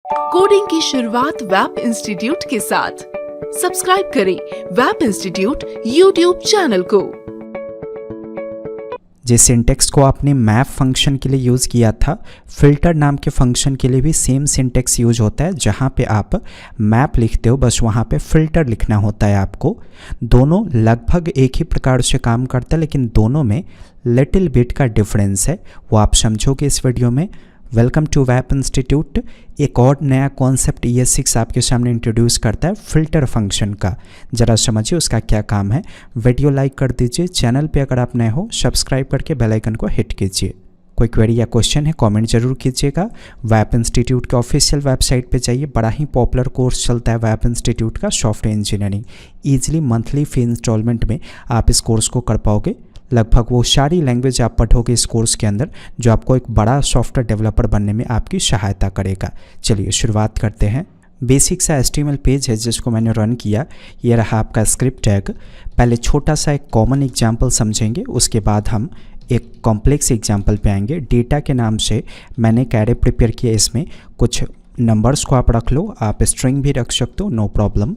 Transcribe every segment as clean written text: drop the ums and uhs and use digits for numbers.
Coding की शुरुआत वैप institute के साथ। सब्सक्राइब करें वैप इंस्टीट्यूट यूट्यूब चैनल को। जिस सिंटेक्स को आपने मैप फंक्शन के लिए यूज़ किया था, फिल्टर नाम के फंक्शन के लिए भी सेम सिंटेक्स यूज होता है। जहाँ पे आप मैप लिखते हो बस वहाँ पे फिल्टर लिखना होता है आपको। दोनों लगभग एक ही प्रकार से काम करता है, लेकिन दोनों में लिटिल बिट का डिफरेंस है, वो आप समझोगे इस वीडियो में। वेलकम टू वैप इंस्टीट्यूट। एक और नया कॉन्सेप्ट ES6 आपके सामने इंट्रोड्यूस करता है फिल्टर फंक्शन का। ज़रा समझिए उसका क्या काम है। वीडियो लाइक कर दीजिए, चैनल पे अगर आप नए हो सब्सक्राइब करके बेल आइकन को हिट कीजिए। कोई क्वेरी या क्वेश्चन है कमेंट जरूर कीजिएगा। वैप इंस्टीट्यूट के ऑफिशियल वेबसाइट पे जाइए, बड़ा ही पॉपुलर कोर्स चलता है वैप इंस्टीट्यूट का, software engineering. Easily monthly fee instalment में आप इस कोर्स को कर पाओगे। लगभग वो सारी लैंग्वेज आप पढ़ोगे इस कोर्स के अंदर, जो आपको एक बड़ा सॉफ्टवेयर डेवलपर बनने में आपकी सहायता करेगा। चलिए शुरुआत करते हैं। बेसिक सा HTML पेज है जिसको मैंने रन किया। ये रहा आपका स्क्रिप्ट टैग। पहले छोटा सा एक कॉमन एग्जाम्पल समझेंगे, उसके बाद हम एक कॉम्प्लेक्स एग्जाम्पल पे आएंगे। डेटा के नाम से मैंने एक एरे प्रिपेयर किया, इसमें कुछ नंबर्स को आप रख लो, आप स्ट्रिंग भी रख सकते हो, नो प्रॉब्लम।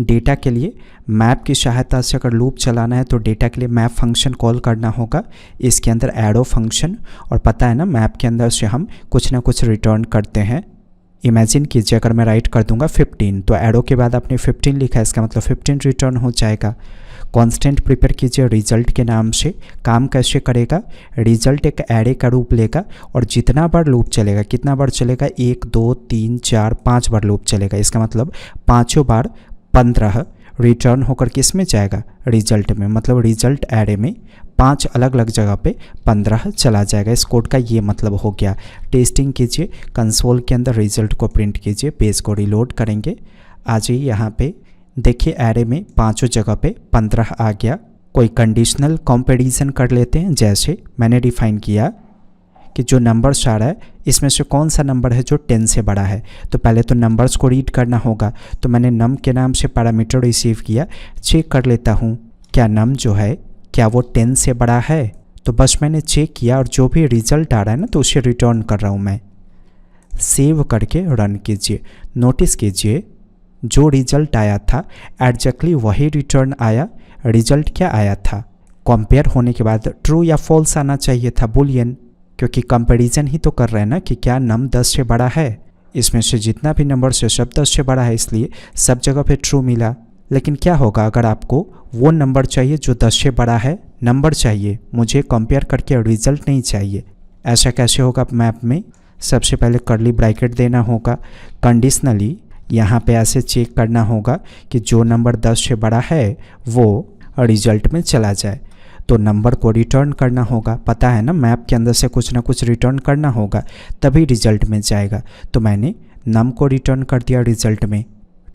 डेटा के लिए मैप की सहायता से अगर लूप चलाना है तो डेटा के लिए मैप फंक्शन कॉल करना होगा। इसके अंदर एरो फंक्शन, और पता है ना मैप के अंदर से हम कुछ ना कुछ रिटर्न करते हैं। इमेजिन कीजिए अगर मैं राइट कर दूंगा 15, तो एरो के बाद आपने 15 लिखा है, इसका मतलब 15 रिटर्न हो जाएगा। कांस्टेंट प्रिपेयर कीजिए रिजल्ट के नाम से। काम कैसे करेगा? रिजल्ट एक एरे का रूप लेगा और जितना बार लूप चलेगा, कितना बार चलेगा, 1 2 3 4 5 बार लूप चलेगा। इसका मतलब पाँचों बार 15 रिटर्न होकर किस में जाएगा? रिजल्ट में। मतलब रिजल्ट एरे में 5 अलग अलग जगह पे 15 चला जाएगा। इस कोड का ये मतलब हो गया। टेस्टिंग कीजिए, कंसोल के अंदर रिजल्ट को प्रिंट कीजिए, पेज को रिलोड करेंगे। आ जाइए यहाँ पे, देखिए एरे में पाँचों जगह पे 15 आ गया। कोई कंडीशनल कंपैरिजन कर लेते हैं। जैसे मैंने डिफाइन किया कि जो नंबर्स आ रहा है इसमें से कौन सा नंबर है जो 10 से बड़ा है। तो पहले तो नंबर्स को रीड करना होगा, तो मैंने नम के नाम से पैरामीटर रिसीव किया। चेक कर लेता हूँ क्या नम जो है क्या वो 10 से बड़ा है। तो बस मैंने चेक किया और जो भी रिजल्ट आ रहा है ना, तो उसे रिटर्न कर रहा हूँ मैं। सेव करके रन कीजिए। नोटिस कीजिए जो रिजल्ट आया था एग्जैक्टली वही रिटर्न आया। रिजल्ट क्या आया था? कंपेयर होने के बाद ट्रू या फॉल्स आना चाहिए था, बुलियन, क्योंकि कंपैरिजन ही तो कर रहे हैं ना कि क्या नम 10 से बड़ा है। इसमें से जितना भी नंबर से सब 10 से बड़ा है, इसलिए सब जगह पे ट्रू मिला। लेकिन क्या होगा अगर आपको वो नंबर चाहिए जो 10 से बड़ा है? नंबर चाहिए मुझे, कंपेयर करके रिजल्ट नहीं चाहिए। ऐसा कैसे होगा मैप में? सबसे पहले कर्ली ब्रैकेट देना होगा। कंडीशनली यहाँ पे ऐसे चेक करना होगा कि जो नंबर 10 से बड़ा है वो रिजल्ट में चला जाए। तो नंबर को रिटर्न करना होगा। पता है ना मैप के अंदर से कुछ ना कुछ रिटर्न करना होगा, तभी रिजल्ट में जाएगा। तो मैंने नम को रिटर्न कर दिया रिजल्ट में।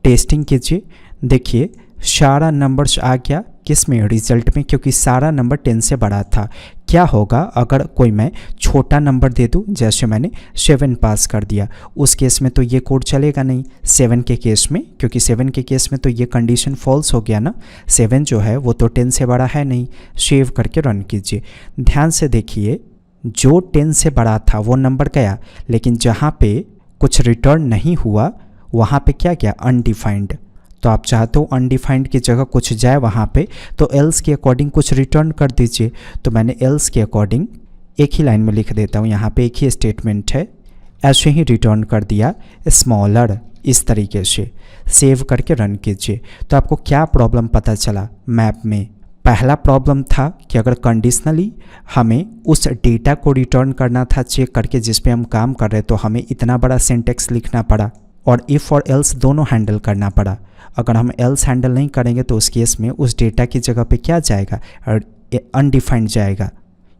टेस्टिंग कीजिए, देखिए सारा नंबर्स आ गया किस में? रिजल्ट में, क्योंकि सारा नंबर 10 से बड़ा था। क्या होगा अगर कोई मैं छोटा नंबर दे दूं? जैसे मैंने 7 पास कर दिया, उस केस में तो ये कोड चलेगा नहीं 7 के केस में, क्योंकि 7 के केस में तो ये कंडीशन फॉल्स हो गया ना। 7 जो है वो तो 10 से बड़ा है नहीं। सेव करके रन कीजिए। ध्यान से देखिए, जो 10 से बड़ा था वो नंबर गया, लेकिन जहाँ पे कुछ रिटर्न नहीं हुआ वहाँ पे क्या गया? अनडिफाइंड। तो आप चाहते हो अनडिफाइंड की जगह कुछ जाए वहाँ पे, तो एल्स के अकॉर्डिंग कुछ रिटर्न कर दीजिए। तो मैंने एल्स के अकॉर्डिंग एक ही लाइन में लिख देता हूँ, यहाँ पे एक ही स्टेटमेंट है, ऐसे ही रिटर्न कर दिया स्मॉलर, इस तरीके से। सेव करके रन कीजिए। तो आपको क्या प्रॉब्लम पता चला मैप में? पहला प्रॉब्लम था कि अगर कंडीशनली हमें उस डेटा को रिटर्न करना था चेक करके जिस पे हम काम कर रहे, तो हमें इतना बड़ा सिंटेक्स लिखना पड़ा और इफ़ और एल्स दोनों हैंडल करना पड़ा। अगर हम एल्स हैंडल नहीं करेंगे तो उस केस में उस डेटा की जगह पे क्या जाएगा? अनडिफाइंड जाएगा।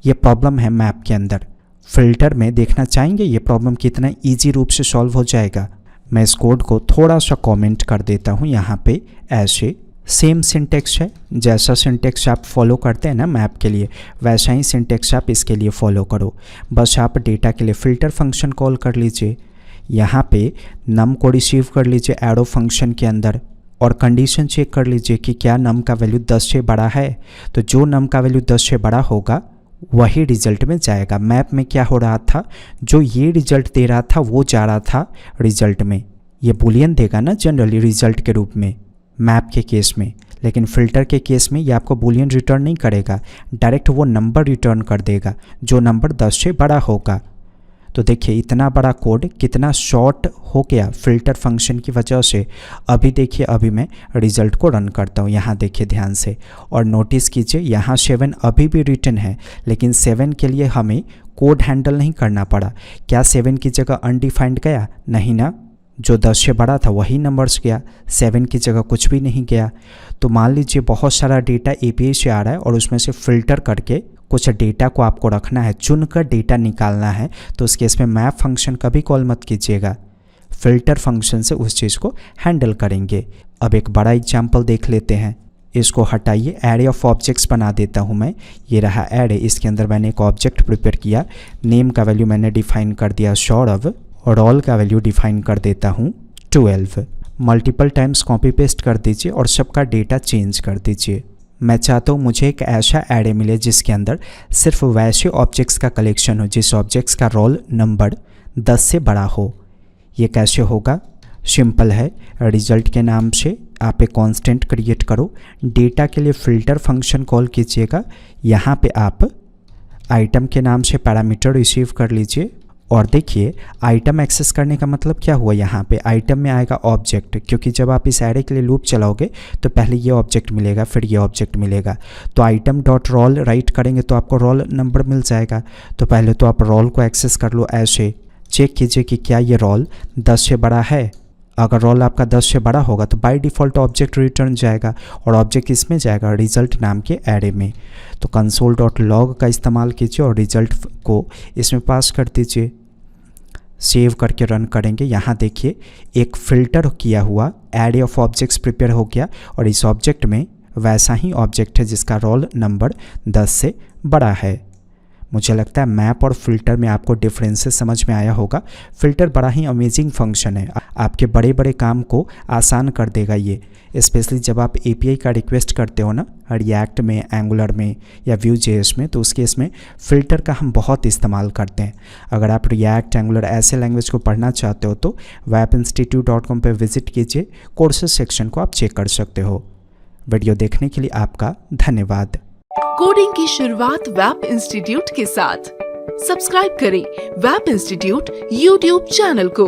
ये प्रॉब्लम है मैप के अंदर। फिल्टर में देखना चाहेंगे ये प्रॉब्लम कितना ईजी रूप से सॉल्व हो जाएगा। मैं इस कोड को थोड़ा सा कमेंट कर देता हूँ यहाँ पे। ऐसे सेम सिंटेक्स है, जैसा सिंटेक्स आप फॉलो करते हैं ना मैप के लिए, वैसा ही सिंटेक्स आप इसके लिए फॉलो करो। बस आप डेटा के लिए फिल्टर फंक्शन कॉल कर लीजिए। यहाँ पे नम को रिसीव कर लीजिए एरो फंक्शन के अंदर, और कंडीशन चेक कर लीजिए कि क्या नम का वैल्यू 10 से बड़ा है। तो जो नम का वैल्यू 10 से बड़ा होगा वही रिजल्ट में जाएगा। मैप में क्या हो रहा था, जो ये रिजल्ट दे रहा था वो जा रहा था रिजल्ट में। ये बूलियन देगा ना जनरली रिजल्ट के रूप में मैप के केस में, लेकिन फ़िल्टर के केस में ये आपको बूलियन रिटर्न नहीं करेगा, डायरेक्ट वो नंबर रिटर्न कर देगा जो नंबर 10 से बड़ा होगा। तो देखिए इतना बड़ा कोड कितना शॉर्ट हो गया फ़िल्टर फंक्शन की वजह से। अभी देखिए, अभी मैं रिज़ल्ट को रन करता हूँ, यहाँ देखिए ध्यान से, और नोटिस कीजिए यहाँ 7 अभी भी रिटर्न है, लेकिन 7 के लिए हमें कोड हैंडल नहीं करना पड़ा। क्या 7 की जगह अनडिफाइंड गया? नहीं ना, जो 10 से बड़ा था वही नंबर्स गया, 7 की जगह कुछ भी नहीं गया। तो मान लीजिए बहुत सारा डेटा API से आ रहा है और उसमें से फ़िल्टर करके कुछ डेटा को आपको रखना है, चुनकर डेटा निकालना है, तो उस केस में मैप फंक्शन कभी कॉल मत कीजिएगा, फ़िल्टर फंक्शन से उस चीज़ को हैंडल करेंगे। अब एक बड़ा एग्जाम्पल देख लेते हैं। इसको हटाइए, एरे ऑफ ऑब्जेक्ट्स बना देता हूँ मैं। ये रहा एरे, इसके अंदर मैंने एक ऑब्जेक्ट प्रिपेयर किया। नेम का वैल्यू मैंने डिफाइन कर दिया सौरभ, और रोल का वैल्यू डिफाइन कर देता हूँ 12। मल्टीपल टाइम्स कॉपी पेस्ट कर दीजिए और सबका डेटा चेंज कर दीजिए। मैं चाहता हूँ मुझे एक ऐसा एरे मिले जिसके अंदर सिर्फ वैसे ऑब्जेक्ट्स का कलेक्शन हो जिस ऑब्जेक्ट्स का रोल नंबर 10 से बड़ा हो। ये कैसे होगा? सिंपल है, रिजल्ट के नाम से आप एक कांस्टेंट क्रिएट करो, डेटा के लिए फ़िल्टर फंक्शन कॉल कीजिएगा। यहाँ पे आप आइटम के नाम से पैरामीटर रिसीव कर लीजिए, और देखिए आइटम एक्सेस करने का मतलब क्या हुआ, यहाँ पे आइटम में आएगा ऑब्जेक्ट, क्योंकि जब आप इस एरे के लिए लूप चलाओगे तो पहले ये ऑब्जेक्ट मिलेगा फिर ये ऑब्जेक्ट मिलेगा। तो आइटम डॉट रोल राइट करेंगे तो आपको रोल नंबर मिल जाएगा। तो पहले तो आप रोल को एक्सेस कर लो, ऐसे चेक कीजिए कि क्या ये रोल 10 से बड़ा है। अगर रोल आपका 10 से बड़ा होगा तो बाय डिफ़ॉल्ट ऑब्जेक्ट रिटर्न जाएगा, और ऑब्जेक्ट इसमें जाएगा रिजल्ट नाम के एरे में। तो console.log का इस्तेमाल कीजिए और रिजल्ट को इसमें पास कर दीजिए। सेव करके रन करेंगे। यहाँ देखिए एक फ़िल्टर किया हुआ एरे ऑफ ऑब्जेक्ट्स प्रिपेयर हो गया, और इस ऑब्जेक्ट में वैसा ही ऑब्जेक्ट है जिसका रोल नंबर 10 से बड़ा है। मुझे लगता है मैप और फ़िल्टर में आपको डिफरेंसेस समझ में आया होगा। फ़िल्टर बड़ा ही अमेजिंग फंक्शन है, आपके बड़े बड़े काम को आसान कर देगा ये, स्पेशली जब आप API का रिक्वेस्ट करते हो ना रिएक्ट में, एंगुलर में या Vue.js में, तो उस केस में फ़िल्टर का हम बहुत इस्तेमाल करते हैं। अगर आप रिएक्ट, एंगुलर ऐसे लैंग्वेज को पढ़ना चाहते हो तो webinstitute.com पे विजिट कीजिए, कोर्सेज सेक्शन को आप चेक कर सकते हो। वीडियो देखने के लिए आपका धन्यवाद। कोडिंग की शुरुआत वेब इंस्टीट्यूट के साथ। सब्सक्राइब करें वेब इंस्टीट्यूट YouTube चैनल को।